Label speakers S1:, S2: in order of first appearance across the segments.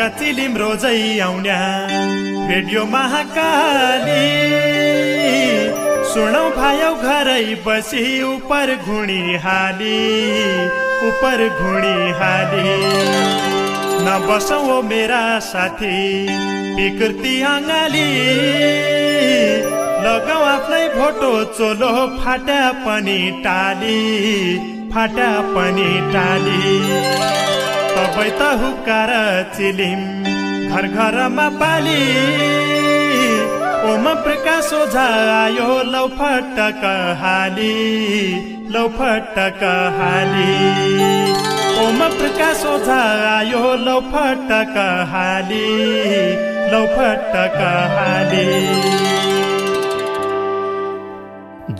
S1: हुक्का Chilima रोजै आउन्या radio Mahakali सुनौ भायौ घरै बसी उपर घुणी हाली नबसौ मेरा साथी विकृति अङ्गाली लगाऊ आफ्नै भोटो चोलो फाटा पनि टाली तबै त हुक्का र चिलिम घर घरमा पाली ओम प्रकाश ओझा आयो लौ फटक हाली ओम प्रकाश ओझा आयो लौ फटक हाली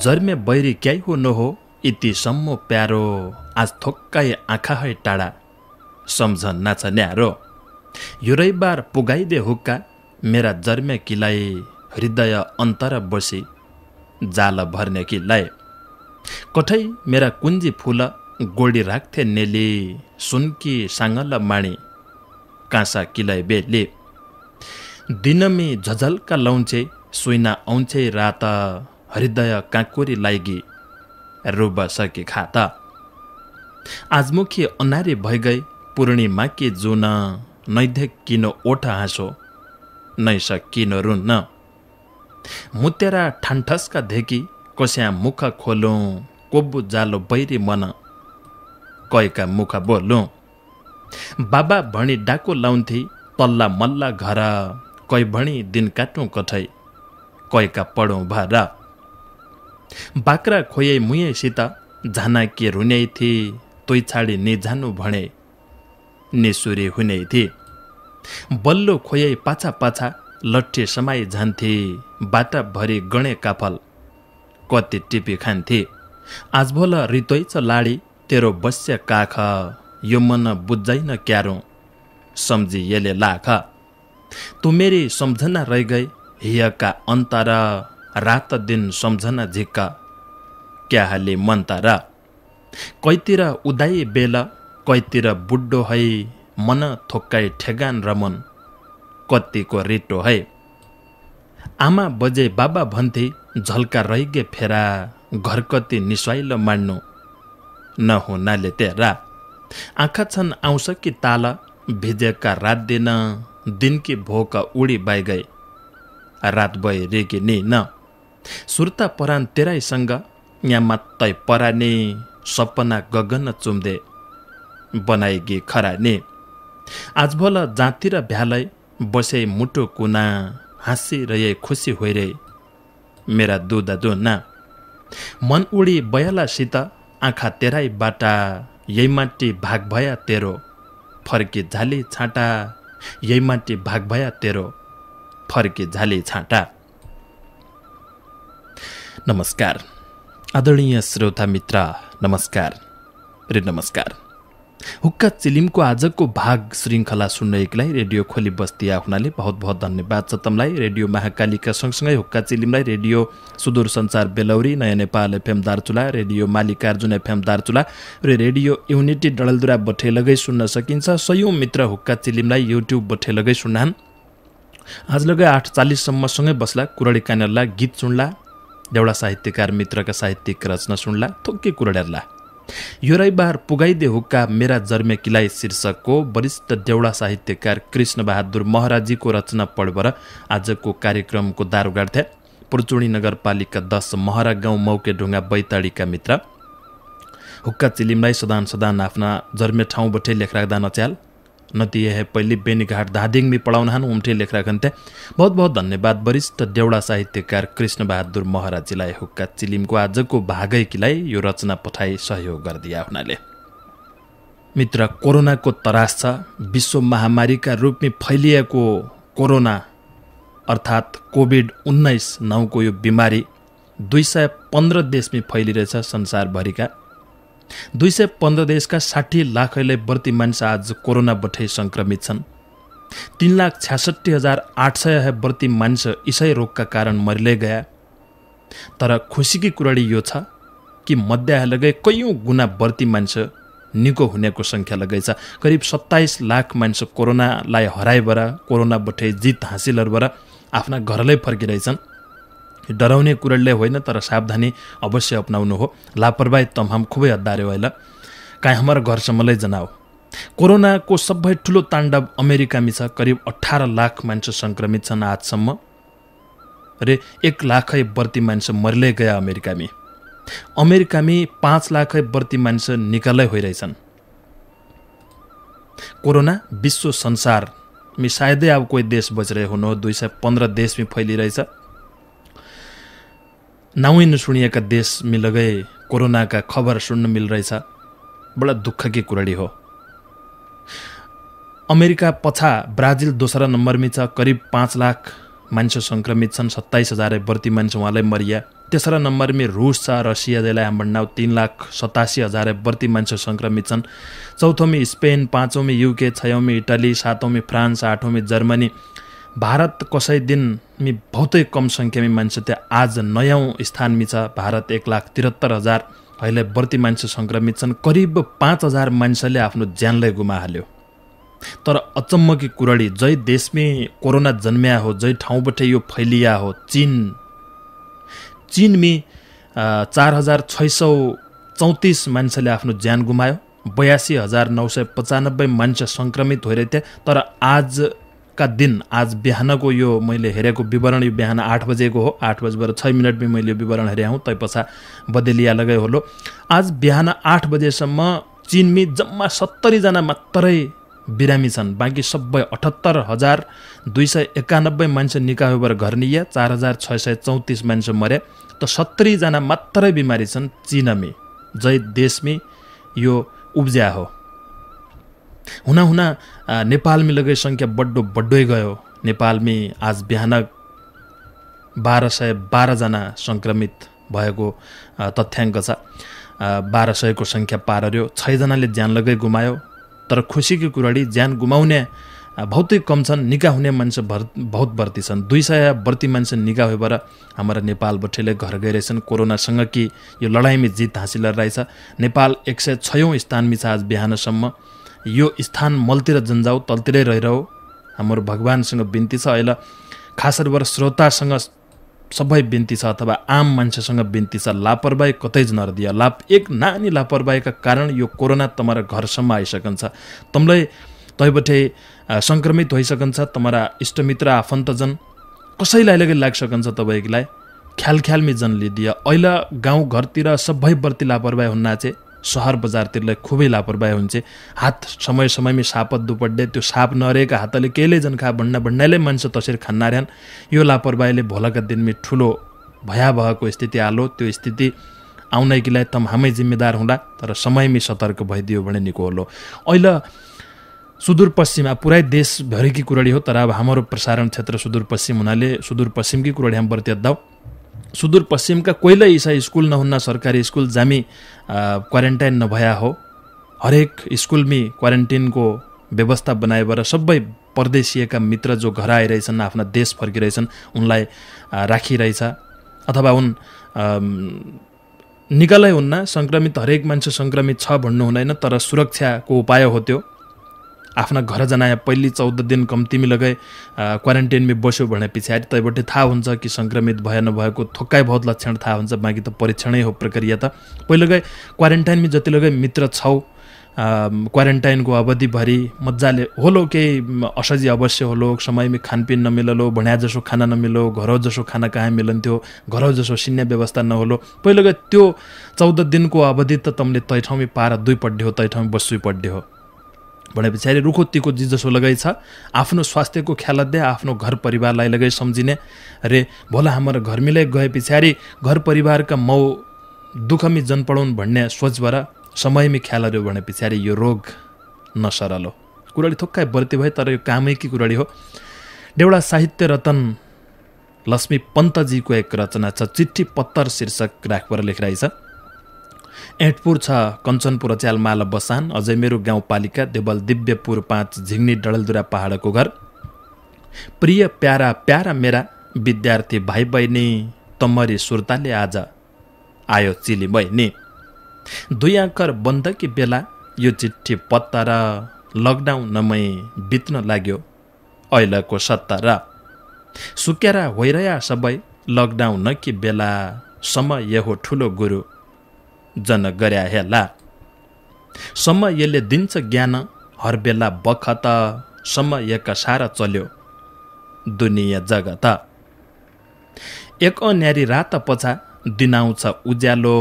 S2: जर्मे बैरी क्याइ हो नहो इति सम्मो प्यारो आज थोक्काइ आँखा है टाढा सम्झ नाच न्यारो यो रैबार पुगाइदे हुक्का मेरा जर्मे किलाई हृदय अन्तर बसी जाल भर्ने किलाई कठै मेरा कुञ्जी फूल गोडी राख्थे नेली सुनकी साङ्गल माणी काँसा किलाई बेली दिनमी झझल्का लाउँछे सुइना आउँछे रात हृदय काँकुरी लाइगी रुब सके खाता आजमुखी अनारी भइगई पूर्णिमा कि जुन नैधे किनो ओठ हाँसो नैस किनो रुन्न मुतेरा ठान्ठस्का धेकी कस्या मुख खोलौँ कोब्बु जालो बैरी मन कयका मुख बोलौँ बाबा भणी डाको लाउँथे तल्ला मल्ला घर कै भणी दिन काटौँ कठै कयका पढौँ भर बाक्रा खोयै मुयैसित झाना के रुन्याइ थिए तोइ छाडी निजानु भने निसुरी हुने थिए बल्लो खोयै पाछा पाछा लट्ठी समाई जान्थे बाटा भरि गणे काफल कति टिपी खान्थे आज भोल रितोइ छ लाडी तेरो बस्य काख यो मन बुझ्दैन क्यारो सम्झी येले लाख तु मेरी सम्झना रहि गई हियका अन्तर रात दिन सम्झना झिक्का क्या हाले मन्तर कैतिर उदाई बेल कैतिर बुड्डो है मन थोक्काइ ठेगान रमन कतिको रिटो है आमा बजे बाबा भन्थे झल्का रहिगे फेरा घर कति निस्वाइलो मान्नु नहुनाले तेरा आँखा छन् आउँछ कि ताल भिजेका रात दिनकी भोक उडी बाइगई रात भए रेगी नि न सुर्ता परान तेराइसँग यहाँ मात्तै पराने सपना गगन चुम्दे बनाइगे खराने आज भोल जातिर भ्यालै बसे मुटो कुना हाँसी रहे खुसी होइरे मेरा दुदा दुना मन उडी बयालासित आँखा तेराई बाटा यही माटी भाग भया तेरो फर्की झाली छाटा यही माटी भाग भया तेरो फर्की झाली छाटा। नमस्कार आदरणीय श्रोता मित्र, नमस्कार रे नमस्कार। हुक्का चिलिमको आजको भाग श्रृङ्खला सुन्नैकलाई रेडियो खोली बस्ती आफ्नाले बहुत बहुत धन्यवाद छ तमलाई। रेडियो महाकालीका सँगसँगै हुक्का चिलिमलाई रेडियो सुदूर सञ्चार बेलौरी, नयाँ Nepal FM Darchula, radio Mallikarjun FM Darchula र रेडियो युनिटी डडेलधुरा बठेलगै सुन्न सकिन्छ। सयौं मित्र हुक्का चिलिमलाई युट्युब बठेलगै सुन्नान्। आज लगै 8:40 सम्म सँगै बस्ला, कुरडी कानेरला, गीत सुन्ला, देउडा साहित्यकार मित्रका साहित्यिक रचना सुन्ला, थोक्के कुरडेरला। यो रविबार पुगाइदे हुक्का मेरा जर्मे किलाई शीर्षकको वरिष्ठ देउडा साहित्यकार कृष्ण बहादुर महराजीको रचना पढ्बर आजको कार्यक्रमको दारो गाड्थे। पुर्चुणी नगरपालिका 10 महरा गाउँ मौके ढुङ्गा बैताडीका मित्र हुक्का चिलिमलाई सदान सदान आफ्ना जर्मे ठाउँबटे लेख राख्दा नच्याल नती है पहिले बेनीघाट धादिङमी पढाउनहान उम्ठे लेख राखन्थे। बहुत बहुत धन्यवाद वरिष्ठ देउडा साहित्यकार कृष्ण बहादुर महराजीलाई हुक्का चिलिमको आजको भागैकीलाई यो रचना पठाई सहयोग गरिदिया हुनाले। मित्र, कोरोनाको तरास छ। विश्व महामारीका रूपमा फैलिएको कोरोना अर्थात् कोभिड-19 नाउँको यो बिमारी 215 देशमा फैलिरहेछ। संसारभरिका 215 देशका 60 लाखैले बढी मानिस आज कोरोना बठै संक्रमित छन्। 3,66,800 बढी मानिस यसै रोगका कारण मरिलै गया। तर खुसीकी कुराडी यो छ कि मध्याहलगै कयौं गुना बढी मानिस निको हुनेको सङ्ख्या लगैछ। करिब 27 लाख मान्छे कोरोनालाई हराएबाट कोरोनाबाट जित हासिलहरूबाट आफ्ना घरलाई फर्किरहेछन्। डराउने कुराले होइन तर सावधानी अवश्य अपनाउनु हो। लापरवाही तमाम खुबै हद्दार्यो होइन काहीँ हाम्रो घरसम्मलाई जनाओ। कोरोनाको सबै ठुलो ताण्डव अमेरिकामी छ। करिब 18 लाख मान्छे सङ्क्रमित छन् आजसम्म रे 1 लाखै बढी मान्छे मरिलै गया अमेरिकामी। अमेरिकामी 5 लाखै बढी मान्छे निकालै होइरहेछन्। कोरोना विश्व संसारमी सायदै अब कोही देश बचिरहे हुनु 215 देशमी फैलिरहेछ। नाउँ नसुनिएका देशमी लगै कोरोनाका खबर सुन्न मिलिरहेछ। बडा दुःखकी कुराडी हो। अमेरिका पछा ब्राजिल दोस्रो नम्बरमी छ। करिब 5 लाख मान्छे सङ्क्रमित छन्। 27,000 बढी मान्छे उहाँलाई मरिया। तेस्रो नम्बरमी रुस छ। रसिया जसलाई हाम्रो नाउँ 3,87,000 बढी मान्छे सङ्क्रमित छन्। चौथोमी स्पेन, पाँचौँमी युके, छैौँमी इटाली, सातौँमी फ्रान्स, आठौँमी जर्मनी। भारत कसै दिनमी बहुतै कम सङ्ख्यामी मान्छे त्यहाँ आज नयाँ स्थानमी छ। भारत 1,73,000 अहिले बढी मान्छे सङ्क्रमित छन्। करिब 5,000 मान्छेले आफ्नो ज्यानलाई गुमाहाल्यो। तर अचम्मकी कुराडी जै देशमै कोरोना जन्म्या हो, जै ठाउँबाट यो फैलिया हो, चीनमी 4,634 मान्छेले आफ्नो ज्यान गुमायो। 82,995 मान्छे सङ्क्रमित भइरहेथे। तर आजका दिन आज बिहानको यो मैले हेरेको विवरण यो बिहान 8 बजेको हो। 8 बजेबाट 6 मिनटमै मैले यो विवरण हेरे हौँ। तै पछा बदलिया लगै होलो। आज बिहान 8 बजेसम्म चीनमी जम्मा 70 जना मात्रै बिरामी छन्। बाँकी सबै 78,291 मान्छे निका भएर घर निया। 4,634 मान्छे मरे। त 70 जना मात्रै बिमारी छन् चीनमी। जै देशमी यो उब्ज्या हो। हुना नेपालमी लगै सङ्ख्या बड्डै गयो। नेपालमी आज बिहान 1,212 जना सङ्क्रमित भएको तथ्याङ्क छ। 1,200 को सङ्ख्या पार गर्यो। 6 जनाले ज्यान लगै गुमायो। तर खुसीको कुराडी ज्यान गुमाउने बहुतै कम छन्। निका हुने मान्छे बहुत बढी छन्। 200 बढी मान्छे निका भएर हाम्रो नेपाल बठेले घर गइरहेछन्। कोरोनासँग कि यो लडाइँमा जित हासिल रहेछ। नेपाल 106औं स्थानमी छ आज बिहानसम्म। यो स्थान मलतिर जन्जाउ तलतिरै रहिरहो। हाम्रो भगवानसँग बिन्ती छ। अहिले खास गरेर श्रोतासँग सबै बिन्ती छ अथवा आम मान्छेसँग बिन्ती छ। लापरवाही कतै नरदिया। एक नानी लापरवाहीका कारण यो कोरोना तुम्हारा घरसम्म आइसकन्छ। तमलाई तैबटे सङ्क्रमित भइसकन्छ। तुम्हारा इष्टमित्र आफन्तजन कसैलाई लगे लागिसकन्छ। तपाईँलाई ख्यालमी जन लिदिया। अहिले गाउँ घरतिर सबै बढी लापरवाही हुन्नाचे। सहर बजारतिरलाई खुबै लापरवाही हुन्छ। हात समयमै सापत दुपड्डे त्यो साप नरहेका हातले केले जन खा भन्नाले मान्छे तसरी खान्नार्यान्। यो लापरवाहीले भोलाका दिनमी ठुलो भयावहको स्थिति आलो। त्यो स्थिति आउनैकीलाई तम हामै जिम्मेदार हुँला। तर समयमै सतर्क भइदियो भने निको होलो। अहिले सुदूरपश्चिममा पुरै देशभरिकी कुराडी हो। तर अब हाम्रो प्रसारण क्षेत्र सुदूरपश्चिम हुनाले सुदूरपश्चिमकी कुराडी हामी बर्तियद्दाउ। सुदूरपश्चिमका कोइला ईसा स्कुल नहुन्न सरकारी स्कुल जामी क्वारेन्टाइन नभया हो। हरेक स्कुलमी क्वारेन्टिनको व्यवस्था बनाएबाट सबै परदेशीयका मित्र जो घर आइरहेछन् आफ्ना देश फर्किरहेछन् उनलाई राखिरहेछ। अथवा उन निकालै हुन्न। सङ्क्रमित हरेक मान्छे सङ्क्रमित छ भन्नु हुँदैन। तर सुरक्षाको उपाय हो त्यो। आफ्ना घर जनाया पहिली 14 दिन कम्तीमी लगै क्वारेन्टाइनमै बस्यो भने पछाडि तैबाट थाहा हुन्छ कि सङ्क्रमित भए नभएको थोक्कै बहुत लक्षण थाहा हुन्छ। बाँकी त परीक्षणै हो प्रक्रिया त। पहिलो गए क्वारेन्टाइनमै जति लगै मित्र छौ क्वारेन्टाइनको अवधिभरि मजाले होलो केही असजी अवश्य होलो। समयमै खानपिन नमिललो। भन्या जसो खाना नमिलो। घरौ जसो खाना कहाँ मिलन्थ्यो। घरौ जसो सिन्ने व्यवस्था नहोलो। पहिलो गए त्यो 14 दिनको अवधि त तमले तै ठाउँमै पार 2 पड्डे हो। तै ठाउँमै बस्सु पड्डे हो भने पछाडि रुखोत्तीको जसो लगै छ। आफ्नो स्वास्थ्यको ख्याल अध्याय आफ्नो घर परिवारलाई लगै सम्झिने रे भोला हाम्रो घर मिले गए पछाडि घर परिवारका मौ दुःखमी जन पढाउन भन्ने सोचबाट समयमै ख्याल गर्यो भने पछाडि यो रोग नसरलो। कुराडी थोक्कै बर्ती भयो। तर यो कामैकी कुराडी हो। देउडा साहित्य रतन लक्ष्मी पन्तजीको एक रचना छ चिट्ठी पत्तर शीर्षक राखेर लेखिरहेछ। एटपुर छ कञ्चनपुर च्याल माला बसान। अझै मेरो गाउँपालिका देवल दिव्यपुर 5 झिङ्नी डडेलधुरा पहाडको घर। प्रिय प्यारा मेरा विद्यार्थी भाइ बहिनी तमरी सुर्ताले आज आयो चिली बहिनी। 2 आँकर बन्दकी बेला यो चिट्ठी पत्ता र लकडाउनमै बित्न लाग्यो अहिलेको सत्तर सुकेर होइरया सबै लकडाउन कि बेला समय हो ठुलो गुरु जन गर्या हेला समयले दिन्छ ज्ञान हर बेला बखत समयका सारा चल्यो दुनियाँ जगत एक अन्यारी रात पछा दिनाउँछ उज्यालो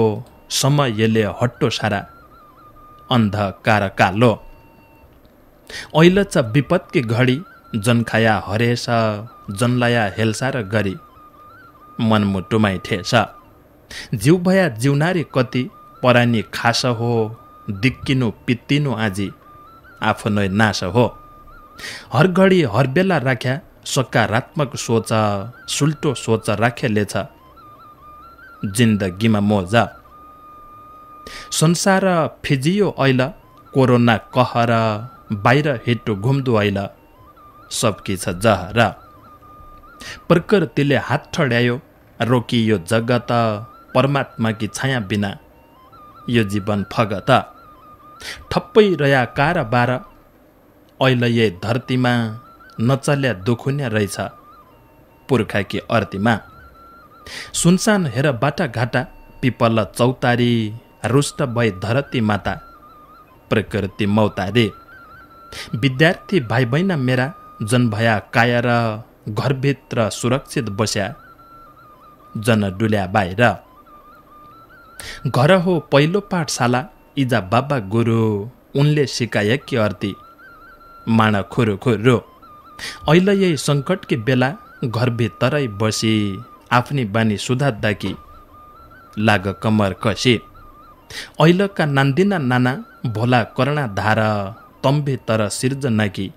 S2: समयले हट्टो सारा अन्धकार कालो अहिले छ विपत्ति घडी जनखाया हरेस जनलाया हेलसार गरी मनमुटुमाइ ठेस जिउ भया जिउनारी कति परानी खास हो दिक्किनु पित्तिनु आजी आफ्नो नाश हो हर घडी हर बेला राख्या सकारात्मक सोच सुल्टो सोच राखेले छ जिन्दगीमा मोज संसार फिजियो ऐल कोरोना कहर बाहिर हिटो घुम्दो ऐल सबकी छ जहर प्रकृतिले हात ठड्यायो रोकियो जगत परमात्माकी छाया बिना यो जीवन फगत ठप्पै रया कारबार ऐल ये धरतीमा नचल्या दुखुन्या रहेछ पुर्खाकी अर्तीमा सुनसान हेर बाटा घाटा पिपल चौतारी रुष्ट भई धरती माता प्रकृति मौतारी विद्यार्थी भाइ बहिना मेरा जन भया काया र घरभित्र सुरक्षित बस्या जन डुल्या बाहिर घर हो पहिलो पाठशाला इजा बाबा गुरु उनले सिकाए कि अर्ती माण खुरु खुरु अहिले यही सङ्कटकी बेला घरभित्रै बसी आफ्नी बानी सुधार्दा कि लाग कमर कसी अहिलेका नान्दिना नाना भोला करणा धार तम्बे तर सिर्जना कि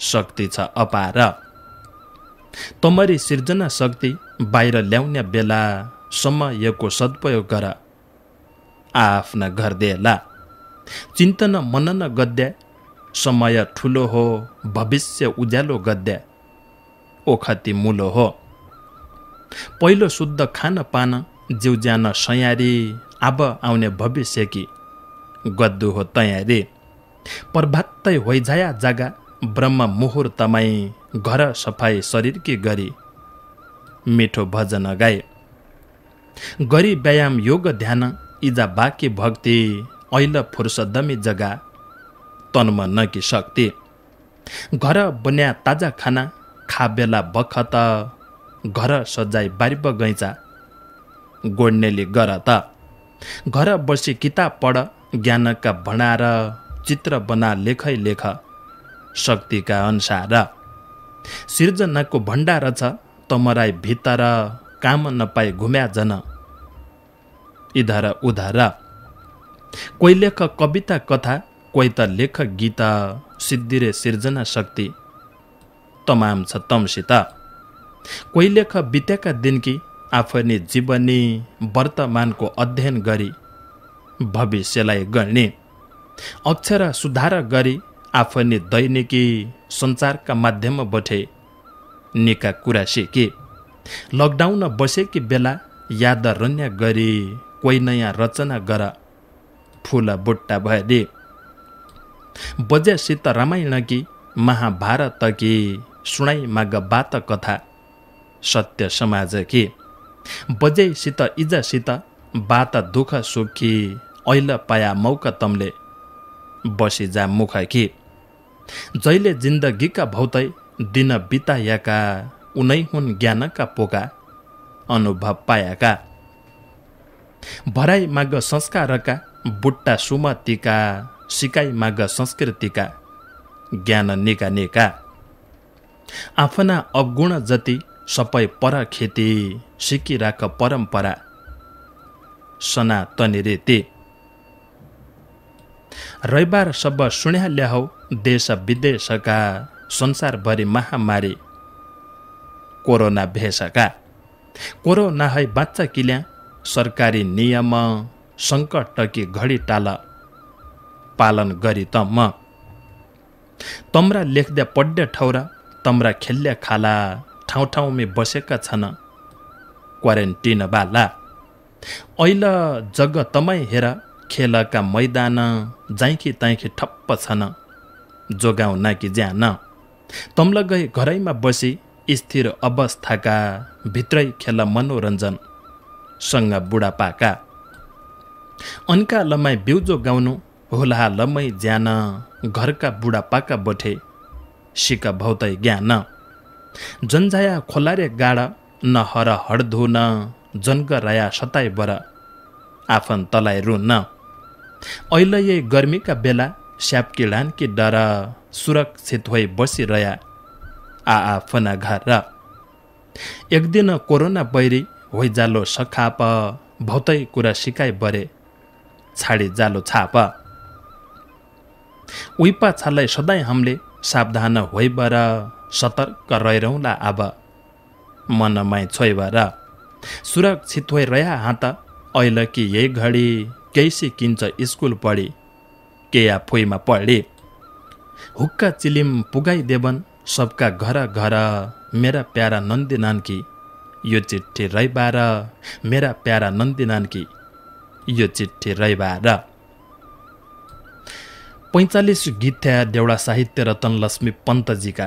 S2: शक्ति छ अपार तमरी सिर्जना शक्ति बाहिर ल्याउने बेला समयको सदुपयोग गर आफ्ना घर देला चिन्तन मनन गद्य समय ठुलो हो भविष्य उज्यालो गद्य ओखती मुलो हो पहिलो शुद्ध खान पान जिउ ज्यान सयारी अब आउने भविष्य कि गद्दु हो तयारी प्रभातै होइजाया जागा ब्रह्म मुहुर्तमै घर सफाई शरीर की गरी मिठो भजन गाए गरी व्यायाम योग ध्यान इजा बाकी भक्ति ऐल फुर्सदमी जगा तनमा नकी शक्ति घर बन्या ताजा खाना खा बेला बखत घर सजाई बारी बगैँचा गोड्नेले गर त घर बसी किताब पढ ज्ञानका भण्डार चित्र बना लेखै लेख शक्तिका अनुसार सिर्जनाको भण्डार छ तमराई भित्र काम नपाई घुम्या जन इधर उधर कोही लेख कविता कथा कोही त लेख गीत सिद्धिरे सिर्जना शक्ति तमाम छ तमसित कोही लेख बितेका दिनकी आफ्नै जीवनी वर्तमानको अध्ययन गरी भविष्यलाई गर्ने अक्षर सुधार गरी आफ्नै दैनिकी सञ्चारका माध्यम बठे निका कुरा सिके लकडाउन बसेकी बेला याद रन्या गरी कोही नयाँ रचना गर फुल बुट्टा भए बजेसित रामायण कि महाभारत कि सुनाई माग बात कथा सत्य समाज कि बजेसित इजासित बात दुख सुखी ऐल पाया मौका तमले बसी जा मुख कि जहिले जिन्दगीका भौतै दिन बिताएका उनै हुन् ज्ञानका पोका अनुभव पाएका भराई माग संस्कारका बुट्टा सुमतिका सिकाइ माग संस्कृतिका ज्ञान निका निका आफ्ना अवगुण जति सबै पर खेती सिकिराख परम्परा सनातनी रीति रविबार सब सुन्या ल्याहौ देश विदेशका संसारभरि महामारी कोरोना भेषका कोरोना है बाच्चा किल्या सरकारी नियम सङ्कट कि घडी टाल पालन गरी तम्रा लेख्दै पढ्ने ठौरा तम्रा खेल्ने खाला ठाउँ ठाउँमा बसेका छन् क्वारेन्टिन बाला ऐल जग तमै हेर खेलका मैदान जाइकी ताइकी ठप्प छन् जोगाउँ नाकि ज्यान तम्ल गए घरैमा बसी स्थिर अवस्थाका भित्रै खेल मनोरञ्जन सँग बुढापाका अनका लम्माइ बिउजो गाउनु होला लम्मै ज्यान घरका बुढापाका बठे सिक भौतै ज्ञान जन्जाया खोलारे गाडा नहर हडधुन जन्ग राया सताइ बर आफन तलाई रुन अहिले यही गर्मीका बेला स्यापकी लानकी डर सुरक्षित होइ बसिरया आफना घर एक दिन कोरोना बैरी होइ जालो सखाप भौतै कुरा सिकाइ बरे छाडी जालो छाप उइपा छालाई सधैँ हामीले सावधान होइ बर सतर्क रहिरौँला अब मनमाई छोइ बर सुरक्षित होइ रया हात अहिले कि यही घडी कैसी किन्छ स्कुल पढी केया फुइमा पढी हुक्का चिलिम पुगाइ देवन सबका घर घर मेरा प्यारा नन्दी नानकी यो चिट्ठी रैबार मेरा प्यारा नन्दी नानकी यो चिट्ठी रैबार 45 गीत थिया देउडा साहित्य रतन लक्ष्मी पन्तजीका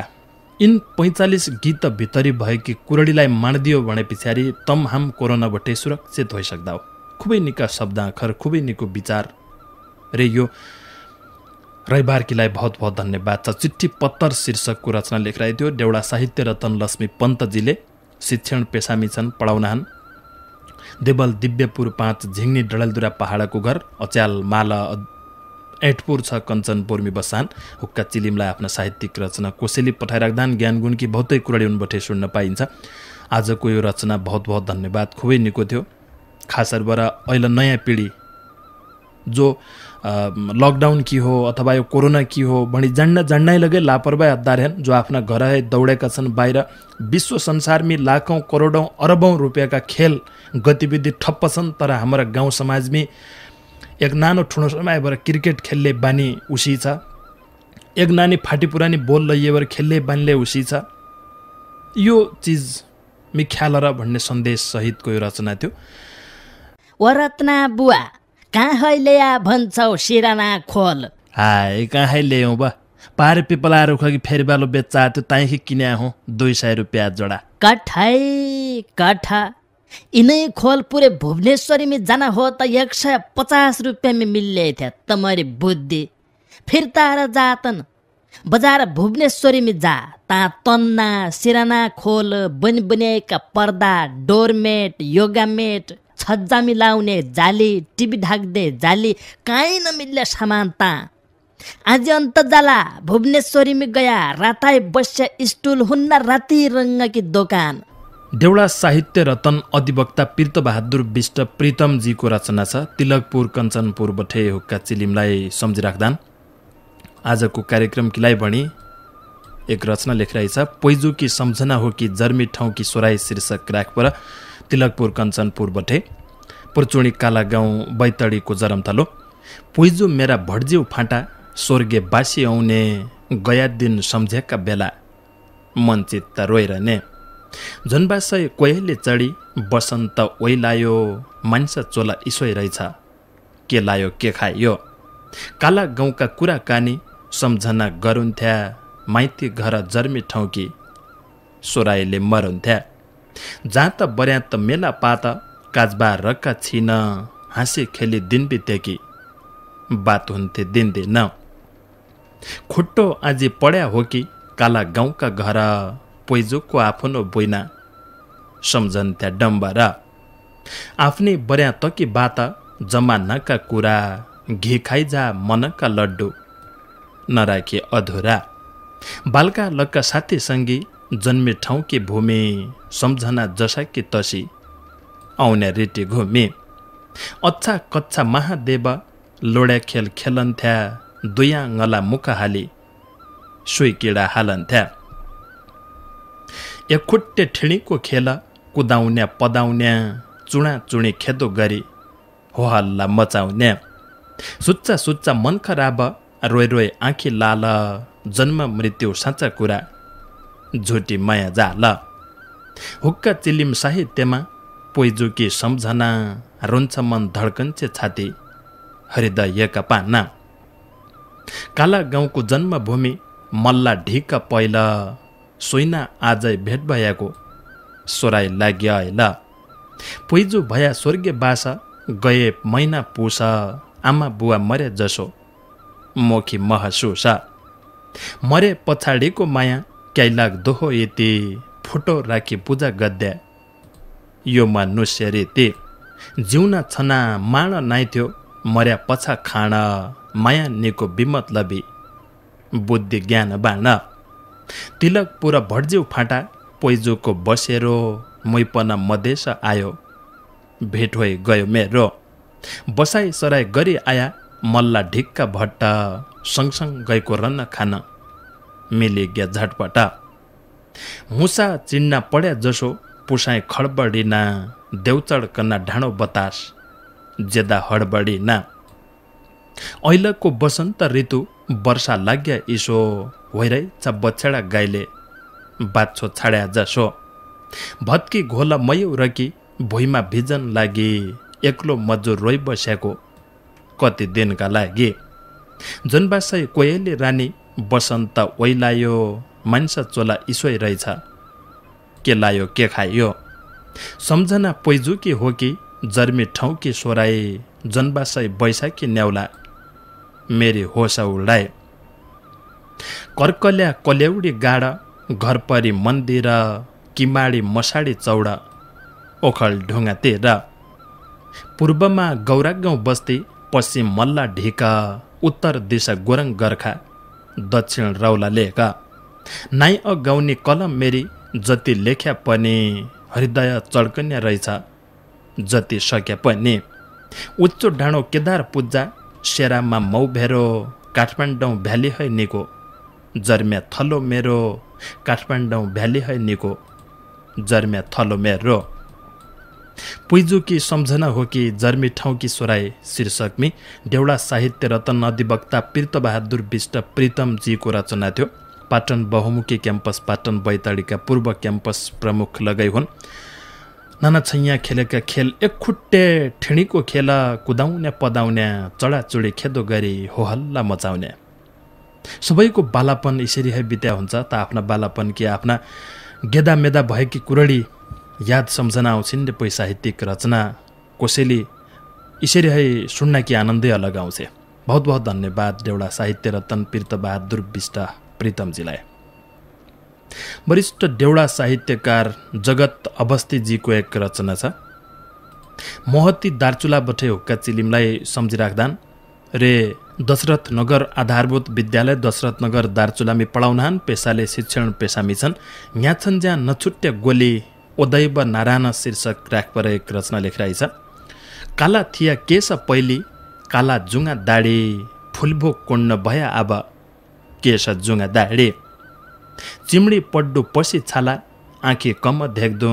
S2: यिन 45 गीत भितरी भएकी कुरडीलाई मान्दियो भने पछाडि तम हम कोरोनाबाट सुरक्षित होइसक्दा हो खुबै निका शब्द आखर खुबै निको विचार रे यो रैबारकीलाई बहुत बहुत धन्यवाद छ चिट्ठी पत्तर शीर्षकको रचना लेखिरहेको थियो देउडा साहित्य रतन लक्ष्मी पन्तजीले शिक्षण पेसामी छन् पढाउनाहन् देवल दिव्यपुर 5 झिङ्नी डडलदुरा पहाडको घर अच्याल माला एटपुर छ कञ्चनपुरमी बसान हुक्का चिलिमलाई आफ्ना साहित्यिक रचना कोसेली पठाइराख्दान ज्ञान गुणकी बहुतै कुराडी उनबटे सुन्न पाइन्छ आजको यो रचना बहुत बहुत धन्यवाद खुबै निको थियो खासरबाट अहिले नयाँ पिँढी जो लकडाउन की हो अथवा यो कोरोना की हो भनी जान्नै लगे लापरवाही अद्दार हेन जो आफ्ना घर दौडेका छन् बाहिर विश्व संसारमी लाखौं करोडौं अरबौं रुपियाँका खेल गतिविधि ठप्प छन् तर हाम्रो गाउँ समाजमी एक नानो ठुलो समयबाट क्रिकेट खेल्ने बानी उसी छ एक नानी फाटी पुरानी बोल लैएर खेल्ने बानीले उसी छ यो चिज मी ख्याल र भन्ने सन्देश सहितको यो रचना थियो
S3: वरत्ना बुवा कहाँ ल्याया भन्छौ सिराना खोल
S2: हाय कहाँ ल्यायौ बा पार पिपला रुख कि फेरि बालो बेच्चा त्यो ताइखि किन्या हो 200 रुपैयाँ जोडा
S3: कठा इनै खोल पुरे भुवनेश्वरी में जाना हो त 150 रुपैयाँ में मिल्ले थे तुम्हारी बुद्धि फिर तारा जातन बजार भुवनेश्वरी में जा ता तन्ना सिराना खोल बनिएका पर्दा डोरमेट योगा मेट छज्जा मिलाउने जाली टिभी ढाक्दे जाली काहीँ नमिल्ने सामान ता आज अन्त जाला भुवनेश्वरी में गया राताई बस्या स्टुल हुन्न राति रङ्ग की दोकान
S2: देउडा साहित्य रतन अधिवक्ता पीर्तबहादुर विष्ट प्रीतमजीको रचना छ तिलकपुर कञ्चनपुर बठे हुक्का चिलिमलाई सम्झिराख्दान आजको कार्यक्रम किलाई भनी एक रचना लेखिरहेछ पैजु की सम्झना हो कि जर्मी ठाउँ की सोराई शीर्षक राखपर तिलकपुर कञ्चनपुर बठे पुर्चुणी काला गाउँ बैतडीको जरमथलो पैजु मेरा भड्ज्यौ फाँटा स्वर्गे बासी आउने गया दिन सम्झेका बेला मन चित्त रोइरहने जनबासय कोयले चढी बसन्त ओइलायो मान्छे चोला इसोइ रहेछ के लायो के खायो काला गाउँका कुराकानी सम्झना गरुन्थ्या माइती घर जर्मी ठाउँकी सोराईले मरुन्थ्या जहाँ त बर्या त मेला पात काजबा रक्का छिन हाँसी खेली दिन बितेकी बात हुन्थे दिन दिन खुट्टो आजी पढ्या हो कि काला गाउँका घर पैजुको आफ्नो बोइना सम्झन्थ्या डम्बर आफ्नै बर्या तकी बात जमानाका कुरा घी खाइजा मनका लड्डु नराखे अधुरा बालका लक्का साथी सङ्गी जन्मे ठाउँकी भूमि सम्झना जसाकी तसी आउने रेटी घुमी अच्छा कच्चा महादेव लोड्या खेल खेलन्थ्या दुयाङ्गला मुख हाली सुई किडा हालन्थ्या एक खुट्टे ठिणीको खेल कुदाउन्या पदाउन्या चुणा चुणी खेदो गरी हो हल्ला मचाउन्या सुच्चा सुच्चा मन खराब रोइ रोइ आँखी लाल जन्म मृत्यु साँचा कुरा झुटी माया जाल हुक्का चिलिम साहित्यमा पैजुकी सम्झना रुन्छ मन धड्कन्छे छाती हृदयका पाना। काला गाउँको जन्मभूमि मल्ला ढिक पहिला, सोइना आजै भेट भयाको सोराइ लाग्यो अहिले। पुइजु भया स्वर्गीय बासा, गए महिना पुस, आमा बुवा मरे जसो मोखी महसुस। मरे पछाडिको माया क्याइ लाग्दो हो यति, फुटो राखी पूजा गद्या यो मनुष्य रीति। जिउना छना माण नाइथ्यो, मर्या पछा खाण, माया निको बिमतलबी बुद्धि ज्ञान बाण। तिलक पुरा भट्ज्यू फाटा, पोइजोको बसेरो, मैपन मधेस आयो, भेट होइ गयो मेरो। बसाई सराई गरी आया, मल्ला ढिक्का भट्ट, सँगसँग गएको रन्न खान मिली गया झटपट। मुसा चिन्ना पड्या जसो, पुसाई खडबडिना, देउचड कन्ना ढाँडो बतास जेदा हडबडिना। ऐलको बसन्त ऋतु, वर्षा लाग्या इसो, होइरहेछ बछेडा गाईले बाछो छाड्या जसो। भत्की घोला मयौ रकी, भुइँमा भिजन लागि, एक्लो मजो रोइ बस्याको कति दिनका लागि। जनबासै कोयली रानी, बसन्त ओइलायो, मान्छे चोला इसोइ रहेछ, के लायो के खायो। सम्झना पोइजुकी हो कि, जर्मी ठाउँ कि सोराई, जनबासै बैशाखी न्याउला मेरी होस उडाए। कर्कल्या कल्याउडी गाडा, घरपरी मन्दिर, किमाडी मसाडी चौडा, ओखल ढुङ्गा तिर। पूर्वमा गौरा गाउँ बस्ती, पश्चिम मल्ला ढिका, उत्तर दिशा गोरङ गर्खा, दक्षिण रौला लेखा। नाइ अगाउने कलम मेरी, जति लेख्या पनि हृदय चड्कन्या रहेछ, जति सक्या पनि। उच्चो डाँडो केदार पुज्जा, सेरामा मौ भेरो, काठमाडौँ भ्याली है निको, जर्म्या थलो मेरो, काठमाडौँ भ्याली है निको, जर्म्या थलो मेरो। पुइजुकी सम्झना हो कि, जर्मी ठाउँ कि सोराई शीर्षकमी देउडा साहित्य रत्न अधिवक्ता पीर्तबहादुर विष्ट प्रीतमजीको रचना थियो। पाटन बहुमुखी क्याम्पस पाटन बैतडीका पूर्व क्याम्पस प्रमुख लगाइ हुन्। नाना छैया खेलेका खेल, एक खुट्टे ठिणीको खेल, कुदाउने पदाउने, चढाचुडी खेदो गरी होहल्ला मचाउने। सबैको बालापन यसरी है बित्या हुन्छ त आफ्ना बालापन कि आफ्ना गेदा मेदा भएकी कुरडी याद सम्झना आउँछिन्। पै साहित्यिक रचना कसैले यसरी है सुन्न कि आनन्दै अलग आउँछ। बहुत बहुत धन्यवाद देउडा साहित्य रत्न पीर्तबहादुर विष्ट प्रीतमजीलाई। वरिष्ठ देउडा साहित्यकार जगत अवस्थीजीको एक रचना छ। मोहती दार्चुला बठे हुक्का चिलिमलाई सम्झिराख्दान रे दशरथ नगर आधारभूत विद्यालय दशरथ नगर दार्चुलामी पढाउनान्, पेसाले शिक्षण पेसामी छन्। यहाँ छन् ज्याँ नछुट्टे गोली, ओदैव नारायण शीर्षक राखपर एक रचना लेखिरहेछ। काला थिया केश पैली, काला जुङ्गा दाडी, फुलभो कोण्ड भया आब केश जुङ्गा दाडी। चिम्डी पड्डु पसी छाला, आँखी कम देख्दो,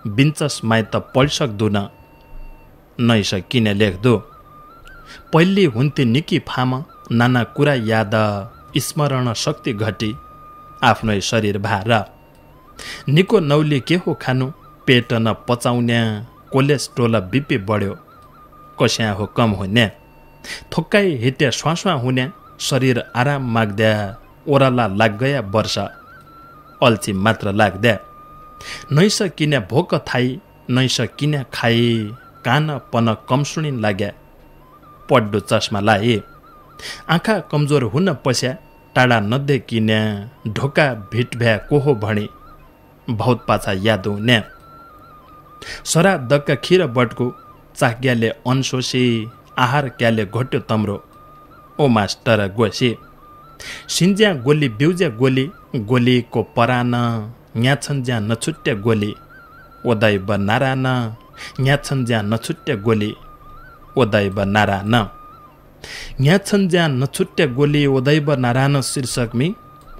S2: बिन्चस माइत पढ्सक्दुन, नैस किन लेख्दो। पहिले हुन्थे निकी फाम, नाना कुरा याद, स्मरण शक्ति घटी, आफ्नै शरीर भार। निको नौली के हो खानु, पेट न पचाउने, कोलेस्ट्रोल बिपी बढ्यो, कस्या हो कम हुने। थोक्काइ हिट्या स्वास्वा हुने, शरीर आराम माग्द्या, ओराला लाग्गया वर्ष, अल्छी मात्र लाग्द्या। नैस किन्या भोक थाई, नैस किन्या खाई, कान पन कम सुनिन लाग्या, पड्डो चस्मा लाए। आँखा कमजोर हुन पस्या, टाढा नदे किन्या, ढोका भिट भ्या को हो भणी, बहुत पाछा याद हुने। सरा दक्का खिर बटको, चाक्याले अनसोसी, आहार क्याले घोट्यो तम्रो, ओ मास्टर गोसी। सिन्ज्या गोली बिउज्या गोली, गोलीको परान, यहाँ छन् ज्याँ नछुट्टे गोली, ओदैव नारायण, यहाँ छन् ज्याँ नछुट्टे गोली, ओदैव नारायण। यहाँ छन् ज्याँ नछुट्टे गोली, ओदैव नारायण शीर्षकमी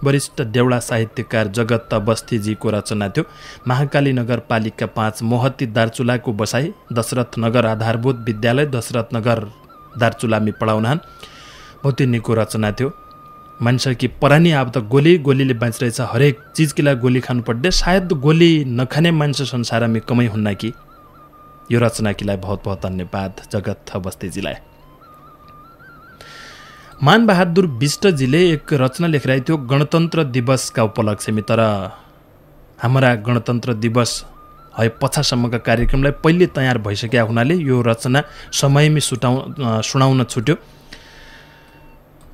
S2: वरिष्ठ देउडा साहित्यकार जगत बस्तीजीको रचना थियो। महाकाली नगरपालिका 5 मोहती दार्चुलाको बसाई, दशरथ नगर आधारभूत विद्यालय दशरथ नगर दार्चुलामी पढाउनान्। बहुत निको रचना थियो। मान्छे कि परानी अब त गोली गोलीले बाँचिरहेछ, हरेक चिजको लागि गोली खानु पर्दे, सायद गोली नखाने मान्छे संसारमा कमै हुन्न कि। यो रचनाकीलाई बहुत बहुत धन्यवाद जगत बस्तीजीलाई। मानबहादुर विष्टजीले एक रचना लेखिरहेको थियो गणतन्त्र दिवसका उपलक्ष्यमा। तर हाम्रा गणतन्त्र दिवस है पछासम्मका कार्यक्रमलाई पहिले तयार भइसकेका हुनाले यो रचना समयमै सुनाउन छुट्यो।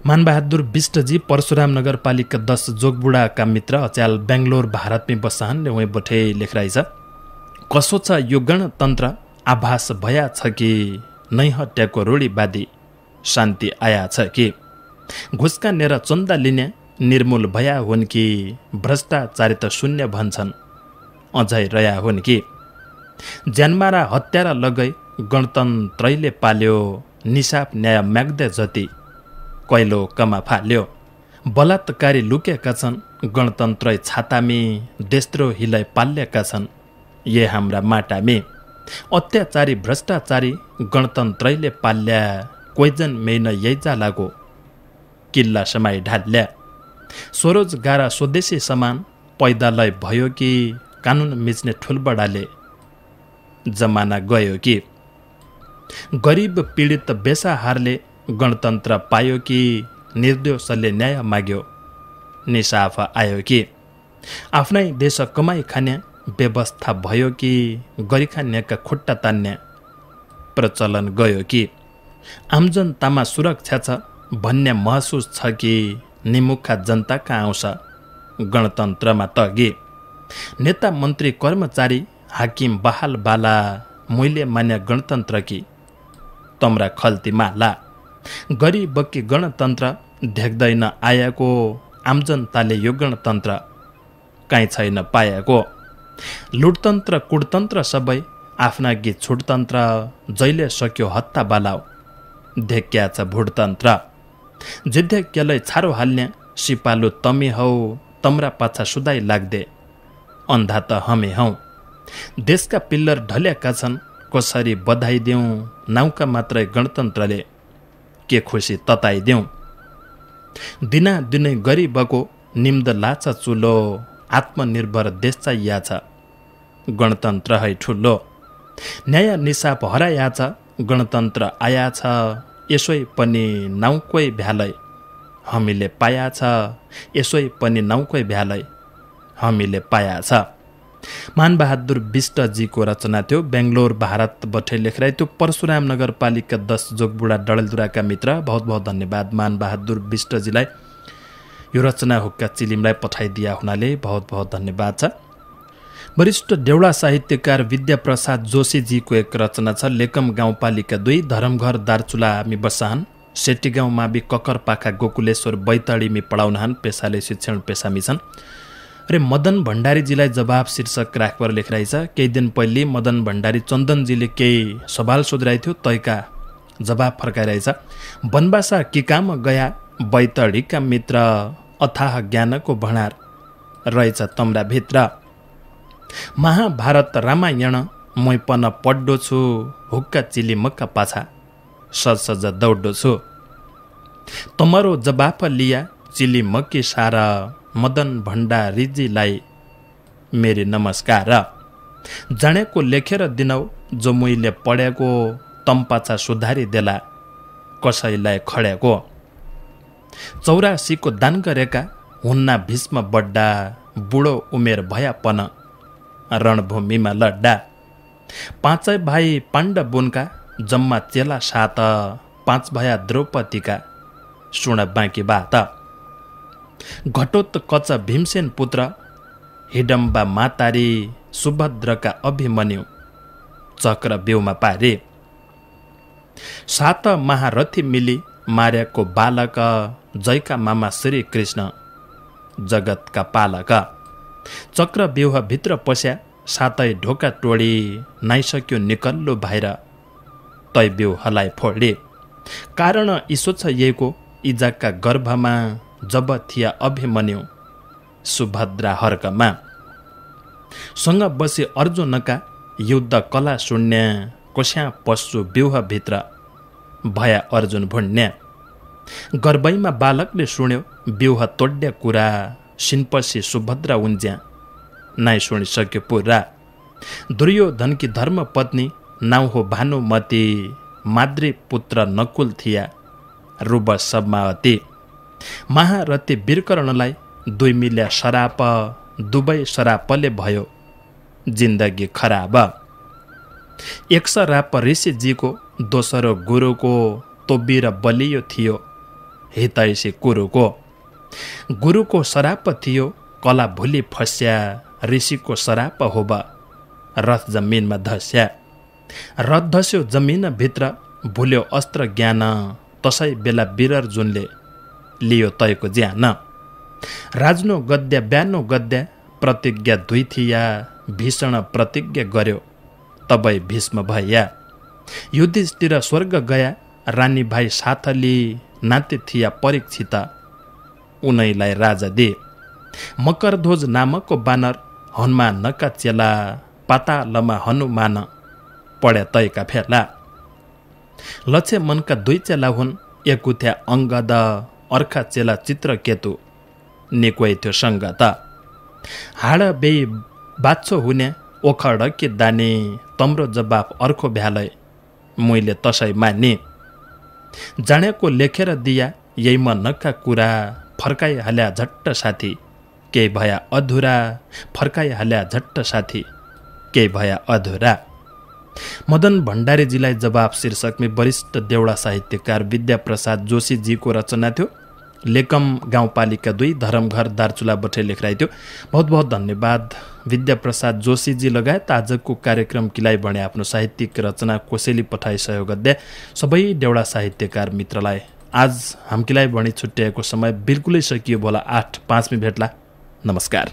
S2: मानबहादुर विष्टजी परशुराम नगरपालिका 10 जोगबुढाका मित्र अच्याल बेङ्गलोर भारतमै बस्छन्। उहाँ बठे लेखिरहेछ, कसो छ यो गणतन्त्र आभास भया छ कि नै हट्याको रूढीवादी शान्ति आया छ कि घुसका नेर चन्दा लिने निर्मूल भया हुन् कि भ्रष्टाचारी त शून्य भन्छन् अझै रया हुन् कि ज्यानमारा हत्यारा लगै गणतन्त्रैले पाल्यो निसाप न्याय म्याग्दे जति कैलो कमा फाल्यो बलात्कारी लुकेका छन् गणतन्त्रै छातामी देशद्रोहीलाई पाल्यका छन् ये हाम्रा माटामी अत्याचारी भ्रष्टाचारी गणतन्त्रैले पाल्या कोइजन मेन यैजा लागो किल्ला समाई ढाल्या स्वरोजगार स्वदेशी समान पैदालय भयो कि कानुन मिच्ने ठुलबडाले जमाना गयो कि गरिब पीडित बेसाहारले गणतन्त्र पायो कि निर्दोषले न्याय माग्यो निसाफ आयो कि आफ्नै देश कमाई खाने व्यवस्था भयो कि गरी खानेका खुट्टा तान्ने प्रचलन गयो कि आम जनतामा सुरक्षा छ भन्ने महसुस छ कि निमुखा जनता कहाँ आउँछ गणतन्त्रमा तगी नेता मन्त्री कर्मचारी हाकिम बहाल बाला मैले मान्य गणतन्त्र कि तम्रा खल्ती माला गरिब बक्की गणतन्त्र देख्दैन आएको आम जनताले यो गणतन्त्र काहीँ छैन पाएको लुटतन्त्र कुटतन्त्र सबै आफ्ना गीत छुटतन्त्र जहिले सक्यो हत्ता बालाउ धेक्या छ भुटतन्त्र जिद्धेक्यलाई छारो हाल्ने सिपालु तमी हौ तम्रा पाछा सुदाई लाग्दे अन्धा त हमे हौ देशका पिल्लर ढलेका छन् कसरी बधाई दिउँ नाउँका मात्रै गणतन्त्रले के खुसी तताइदिउँ दिना दिनै गरिबको निम्द लाछ चुलो आत्मनिर्भर देश चाहिया छ गणतन्त्र है ठुलो न्याय निसाप हराया छ गणतन्त्र आया छ यसै पनि नाउँकै भ्यालै हामीले पाया छ यसै पनि नाउँकै भ्यालै हामीले पाया छ। मानबहादुर विष्टजीको रचना थियो। बेङ्गलोर भारतबाट लेखिरहेको थियो। परशुराम नगरपालिका 10 जोगबुढा डडेलधुराका मित्र बहुत बहुत धन्यवाद मानबहादुर विष्टजीलाई यो रचना हुक्का चिलिमलाई पठाइदिया हुनाले बहुत बहुत धन्यवाद छ। वरिष्ठ देउडा साहित्यकार विद्याप्रसाद जोशीजीको एक रचना छ लेकम गाउँपालिका 2 धरमघर दार्चुलामी बसाहन सेटीगाउँ मावि ककरपाखा गोकुलेश्वर बैतडीमी पढाउनहान पेसाले शिक्षण पेसामी छन्। अरे मदन भण्डारीजीलाई जवाब शीर्षक राखबर लेखिरहेछ। केही दिन पहिले मदन भण्डारी चन्दनजीले केही सवाल सोधिरहेको थियो तैका जवाब फर्काइरहेछ। वनवासा कि काम गया बैतडीका मित्र अथाह ज्ञानको भण्डार रहेछ तम्रा भित्र महाभारत रामायण मै पन पढ्दो छु हुक्का चिली मक्का पाछा सज दौड्दो छु तमरो जवाफ लिया चिली मक्की सारा मदन भण्डारीजीलाई मेरी नमस्कार जानेको लेखेर दिनौ जो मैले पढेको तम्पाछा सुधारी देला कसैलाई खडेको 84 को दान गरेका हुन्ना भीष्म बड्डा बुढो उमेर भयापन रणभूमिमा लड्डा 5 भाइ पाण्डवुनका जम्मा चेला 7 5 भया द्रौपदीका सुण बाँकी बात घटोत कच भीमसेन पुत्र हिडम्बा मातारी सुभद्रका अभिमन्यु चक्र बेउमा पारे 7 महारथी मिली मार्याको बालक जयका मामा श्री कृष्ण जगतका पालक चक्र व्यूह भित्र पस्या 7 ढोका टोडी नाइसक्यो निकल्लो बाहिर तै व्यूहलाई फोडे कारण इसो छ येको इजाका गर्भमा जब थिया अभिमन्यु सुभद्रा हर्कमा सँग बसी अर्जुनका युद्ध कला शून्य कोस्या पशु व्यूह भित्र भया अर्जुन भुण्य गर्भैमा बालकले सुन्यो व्यूह तोड्या कुरा सिनपछि सुभद्रा उन्ज्या नाइ सुनिसक्यो पुरा दुर्योधनकी धर्म पत्नी नाउ हो भानुमती माद्री पुत्र नकुल थिया रुब समावती। महारथी वीरकर्णलाई 2 मिल्या शराप, दुवै शरापले भयो जिन्दगी खराब। एक शराप ऋषिजीको, दोस्रो गुरुको, तोबी र बलियो थियो हितैषी कुरुको। गुरुको शराप थियो कला भुली फस्या, ऋषिको शराप होबा रथ जमिनमा धस्या। रथ धस्यो जमिनभित्र, भुल्यो अस्त्र ज्ञान, तसै बेला वीर अर्जुनले लियो तयको ज्यान। राजनो गद्या ब्यानो गद्या, प्रतिज्ञा 2 थिया, भीषण प्रतिज्ञा गर्यो तबै भीष्म भैया। युधिष्ठिर स्वर्ग गया, रानी भाइ साथली, नाते थिया परीक्षित उनैलाई राजा दे। मकरध्वज नामकको बानर, हनुमानका चेला, पातालमा हनुमान पढ्या तयका फेला। लक्ष्मणका 2 चेला हुन्, एक उथ्या अङ्गद, अर्का चेला चित्रकेतु, निकोइ थियो सङ्गत। हाड बेई बाछो हुने, ओखड के दाने, तम्रो जवाफ अर्को भ्यालै मैले तसै माने। जानेको लेखेर दिया, यही मनका कुरा, फर्काइहाल्या झट्ट साथी, केही भया अधुरा, फर्काइहाल्या झट्ट साथी, केही भया अधुरा। मदन भण्डारीजीलाई जवाफ शीर्षकमा वरिष्ठ देउडा साहित्यकार विद्याप्रसाद जोशीजीको रचना थियो। लेकम गाउँपालिका 2 धरमघर दार्चुला बठे लेखराइ थियो। बहुत बहुत धन्यवाद विद्याप्रसाद जोशीजी लगायत आजको कार्यक्रम किलाई बने आफ्नो साहित्यिक रचना कोसेली पठाई सहयोग गर्दै सबै देउडा साहित्यकार मित्रलाई। आज हामीलाई बढी छुट्याएको समय बिल्कुलै सकियो। बोला 8:05 भेट्ला। नमस्कार।